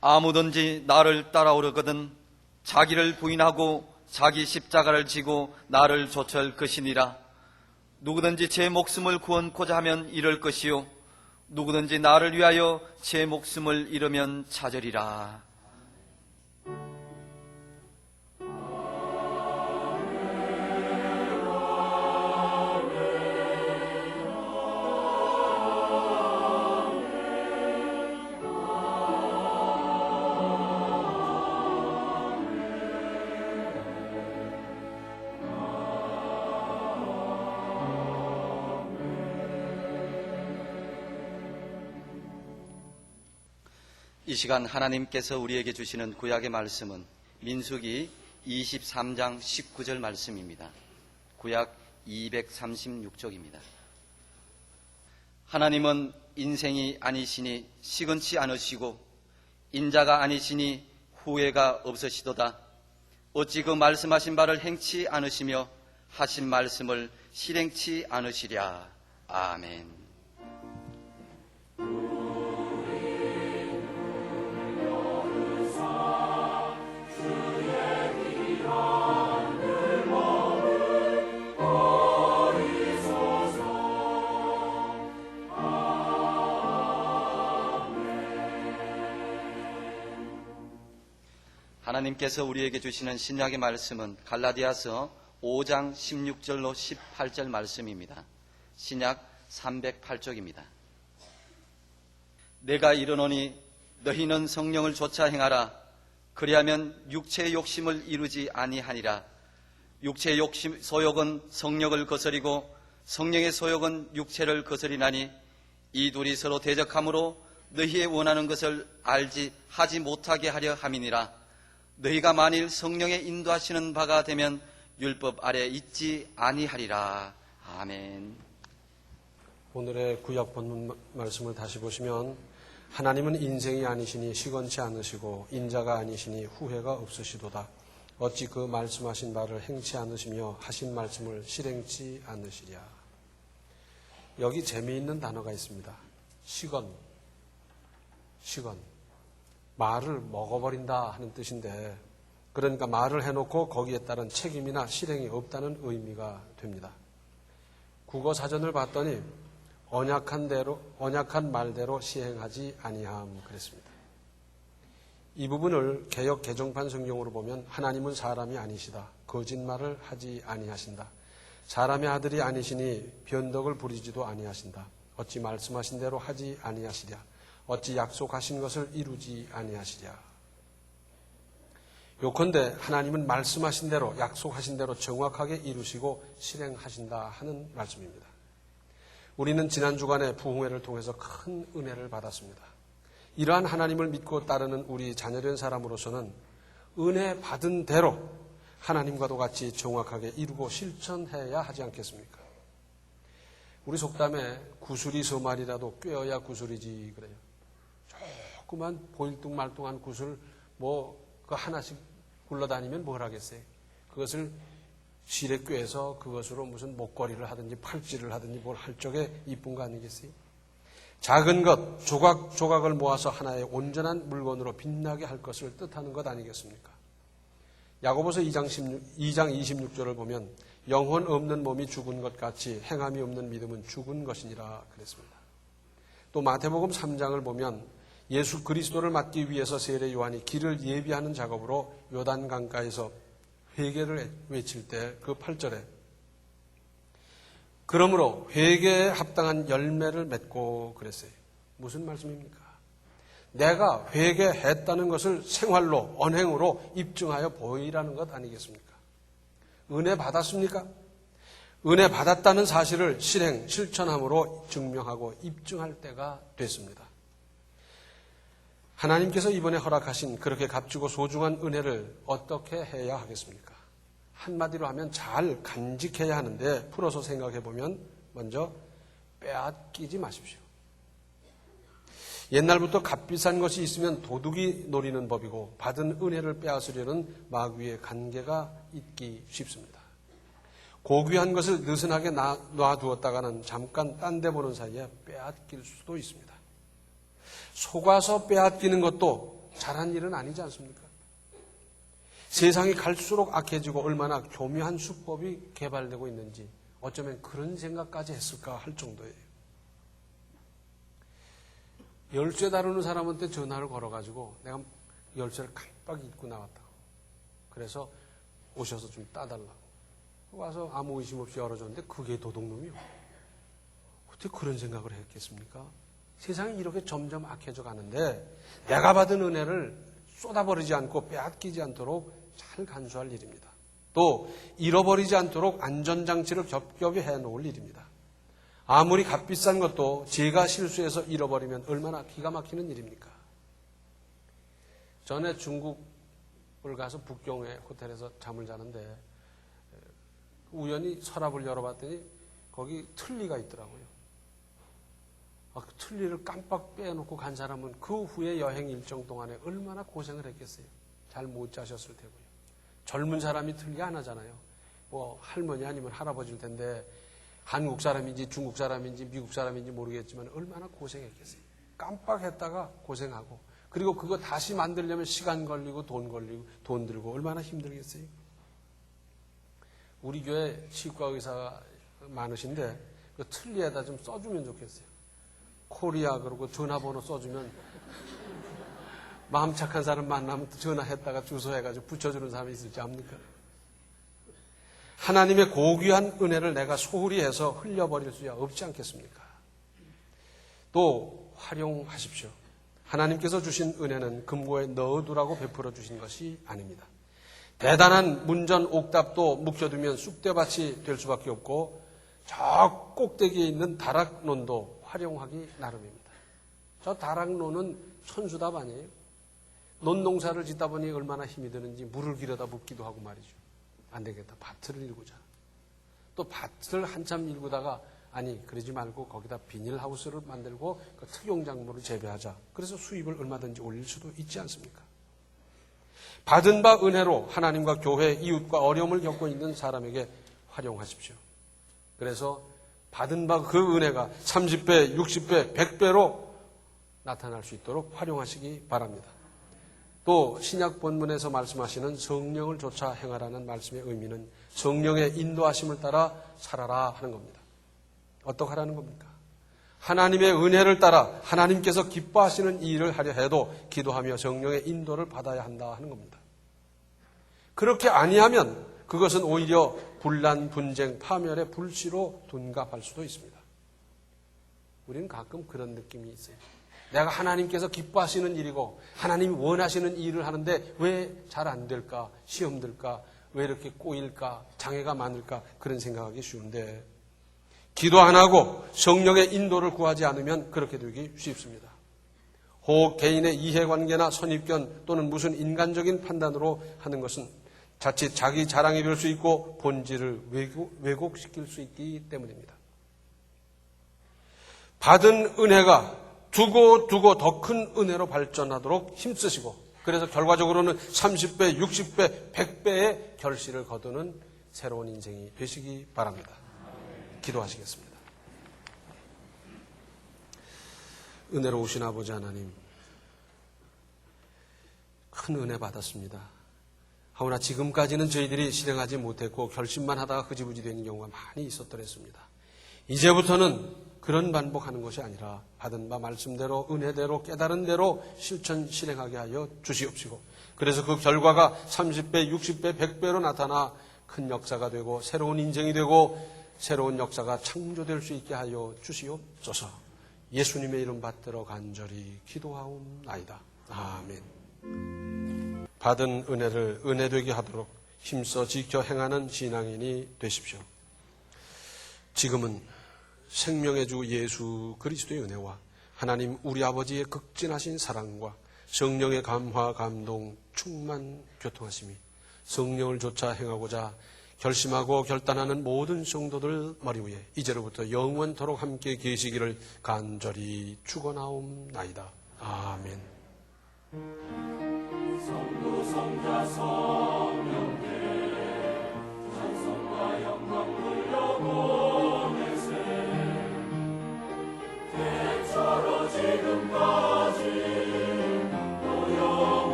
아무든지 나를 따라오려거든 자기를 부인하고 자기 십자가를 지고 나를 좇을 것이니라. 누구든지 제 목숨을 구원코자 하면 잃을 것이요 누구든지 나를 위하여 제 목숨을 잃으면 찾으리라. 이 시간 하나님께서 우리에게 주시는 구약의 말씀은 민수기 23장 19절 말씀입니다. 구약 236쪽입니다. 하나님은 인생이 아니시니 시건치 않으시고 인자가 아니시니 후회가 없으시도다. 어찌 그 말씀하신 바를 행치 않으시며 하신 말씀을 실행치 않으시랴. 아멘. 하나님께서 우리에게 주시는 신약의 말씀은 갈라디아서 5장 16절로 18절 말씀입니다. 신약 308쪽입니다. 내가 이르노니 너희는 성령을 좇아 행하라. 그리하면 육체의 욕심을 이루지 아니하니라. 육체의 욕심 소욕은 성령을 거스리고 성령의 소욕은 육체를 거스리나니 이 둘이 서로 대적함으로 너희의 원하는 것을 하지 못하게 하려 함이니라. 너희가 만일 성령의 인도하시는 바가 되면 율법 아래 있지 아니하리라. 아멘. 오늘의 구약 본문 말씀을 다시 보시면 하나님은 인생이 아니시니 시건치 않으시고 인자가 아니시니 후회가 없으시도다. 어찌 그 말씀하신 바를 행치 않으시며 하신 말씀을 실행치 않으시랴. 여기 재미있는 단어가 있습니다. 시건. 말을 먹어버린다 하는 뜻인데, 그러니까 말을 해놓고 거기에 따른 책임이나 실행이 없다는 의미가 됩니다. 국어 사전을 봤더니 언약한 말대로 시행하지 아니함 그랬습니다. 이 부분을 개역 개정판 성경으로 보면 하나님은 사람이 아니시다. 거짓말을 하지 아니하신다. 사람의 아들이 아니시니 변덕을 부리지도 아니하신다. 어찌 말씀하신 대로 하지 아니하시랴. 어찌 약속하신 것을 이루지 아니하시랴. 요컨대 하나님은 말씀하신 대로 약속하신 대로 정확하게 이루시고 실행하신다 하는 말씀입니다. 우리는 지난 주간에 부흥회를 통해서 큰 은혜를 받았습니다. 이러한 하나님을 믿고 따르는 우리 자녀된 사람으로서는 은혜 받은 대로 하나님과도 같이 정확하게 이루고 실천해야 하지 않겠습니까? 우리 속담에 구슬이 서말이라도 꿰어야 구슬이지 그래요. 조그만 보일뚱말뚱한 구슬 그 하나씩 굴러다니면 뭘 하겠어요? 그것을 실에 꿰서 그것으로 무슨 목걸이를 하든지 팔찌를 하든지 뭘 할 적에 이쁜 거 아니겠어요? 작은 것 조각조각을 모아서 하나의 온전한 물건으로 빛나게 할 것을 뜻하는 것 아니겠습니까? 야고보서 2장 26절을 보면 영혼 없는 몸이 죽은 것 같이 행함이 없는 믿음은 죽은 것이니라 그랬습니다. 또 마태복음 3장을 보면 예수 그리스도를 맞기 위해서 세례 요한이 길을 예비하는 작업으로 요단 강가에서 회개를 외칠 때 그 8절에 그러므로 회개에 합당한 열매를 맺고 그랬어요. 무슨 말씀입니까? 내가 회개했다는 것을 생활로 언행으로 입증하여 보이라는 것 아니겠습니까? 은혜 받았습니까? 은혜 받았다는 사실을 실천함으로 증명하고 입증할 때가 됐습니다. 하나님께서 이번에 허락하신 그렇게 값지고 소중한 은혜를 어떻게 해야 하겠습니까? 한마디로 하면 잘 간직해야 하는데 풀어서 생각해 보면 먼저 빼앗기지 마십시오. 옛날부터 값비싼 것이 있으면 도둑이 노리는 법이고 받은 은혜를 빼앗으려는 마귀의 간계가 있기 쉽습니다. 고귀한 것을 느슨하게 놔두었다가는 잠깐 딴 데 보는 사이에 빼앗길 수도 있습니다. 속아서 빼앗기는 것도 잘한 일은 아니지 않습니까? 세상이 갈수록 악해지고 얼마나 교묘한 수법이 개발되고 있는지 어쩌면 그런 생각까지 했을까 할 정도예요. 열쇠 다루는 사람한테 전화를 걸어가지고 내가 열쇠를 깜빡 잊고 나왔다고. 그래서 오셔서 좀 따달라고. 와서 아무 의심 없이 열어줬는데 그게 도둑놈이요. 어떻게 그런 생각을 했겠습니까? 세상이 이렇게 점점 악해져 가는데 내가 받은 은혜를 쏟아버리지 않고 빼앗기지 않도록 잘 간수할 일입니다. 또 잃어버리지 않도록 안전장치를 겹겹이 해놓을 일입니다. 아무리 값비싼 것도 제가 실수해서 잃어버리면 얼마나 기가 막히는 일입니까? 전에 중국을 가서 북경의 호텔에서 잠을 자는데 우연히 서랍을 열어봤더니 거기 틀니가 있더라고요. 그 틀니를 깜빡 빼놓고 간 사람은 그 후에 여행 일정 동안에 얼마나 고생을 했겠어요. 잘 못 자셨을 테고요. 젊은 사람이 틀니 안 하잖아요. 뭐 할머니 아니면 할아버지일 텐데 한국 사람인지 중국 사람인지 미국 사람인지 모르겠지만 얼마나 고생했겠어요. 깜빡했다가 고생하고 그리고 그거 다시 만들려면 시간 걸리고 돈 들고 얼마나 힘들겠어요. 우리 교회 치과 의사가 많으신데 그 틀니에다 좀 써주면 좋겠어요. 코리아 그러고 전화번호 써주면 마음 착한 사람 만나면 전화했다가 주소해가지고 붙여주는 사람이 있을지 압니까? 하나님의 고귀한 은혜를 내가 소홀히 해서 흘려버릴 수 없지 않겠습니까? 또 활용하십시오. 하나님께서 주신 은혜는 금고에 넣어두라고 베풀어 주신 것이 아닙니다. 대단한 문전 옥답도 묵혀두면 쑥대밭이 될 수밖에 없고 저 꼭대기에 있는 다락논도 활용하기 나름입니다. 저 다락논은 천수답 아니에요? 논농사를 짓다 보니 얼마나 힘이 드는지 물을 길어다 붓기도 하고 말이죠. 안 되겠다. 밭을 일구자. 또 밭을 한참 일구다가 아니 그러지 말고 거기다 비닐하우스를 만들고 그 특용작물을 재배하자. 그래서 수입을 얼마든지 올릴 수도 있지 않습니까? 받은 바 은혜로 하나님과 교회, 이웃과 어려움을 겪고 있는 사람에게 활용하십시오. 그래서 받은 바 그 은혜가 30배, 60배, 100배로 나타날 수 있도록 활용하시기 바랍니다. 또 신약 본문에서 말씀하시는 성령을 좇아 행하라는 말씀의 의미는 성령의 인도하심을 따라 살아라 하는 겁니다. 어떻게 하라는 겁니까? 하나님의 은혜를 따라 하나님께서 기뻐하시는 일을 하려 해도 기도하며 성령의 인도를 받아야 한다 하는 겁니다. 그렇게 아니하면 그것은 오히려 분란, 분쟁, 파멸의 불씨로 둔갑할 수도 있습니다. 우리는 가끔 그런 느낌이 있어요. 내가 하나님께서 기뻐하시는 일이고 하나님이 원하시는 일을 하는데 왜 잘 안 될까? 시험 들까? 왜 이렇게 꼬일까? 장애가 많을까? 그런 생각하기 쉬운데 기도 안 하고 성령의 인도를 구하지 않으면 그렇게 되기 쉽습니다. 혹 개인의 이해관계나 선입견 또는 무슨 인간적인 판단으로 하는 것은 자칫 자기 자랑이 될 수 있고 본질을 왜곡시킬 수 있기 때문입니다. 받은 은혜가 두고 더 큰 은혜로 발전하도록 힘쓰시고 그래서 결과적으로는 30배, 60배, 100배의 결실을 거두는 새로운 인생이 되시기 바랍니다. 기도하시겠습니다. 은혜로우신 아버지 하나님, 큰 은혜 받았습니다. 하오나 지금까지는 저희들이 실행하지 못했고 결심만 하다가 흐지부지 되는 경우가 많이 있었더랬습니다. 이제부터는 그런 반복하는 것이 아니라 받은 바 말씀대로 은혜대로 깨달은 대로 실천하게 하여 주시옵시고 그래서 그 결과가 30배, 60배, 100배로 나타나 큰 역사가 되고 새로운 인생이 되고 새로운 역사가 창조될 수 있게 하여 주시옵소서. 예수님의 이름 받들어 간절히 기도하옵나이다. 아멘. 받은 은혜를 은혜되게 하도록 힘써 지켜 행하는 신앙인이 되십시오. 지금은 생명의 주 예수 그리스도의 은혜와 하나님 우리 아버지의 극진하신 사랑과 성령의 감화, 감동, 충만, 교통하심이 성령을 좇아 행하고자 결심하고 결단하는 모든 성도들 머리 위에 이제로부터 영원토록 함께 계시기를 간절히 축원하옵나이다. 아멘. 성부, 성자, 성령께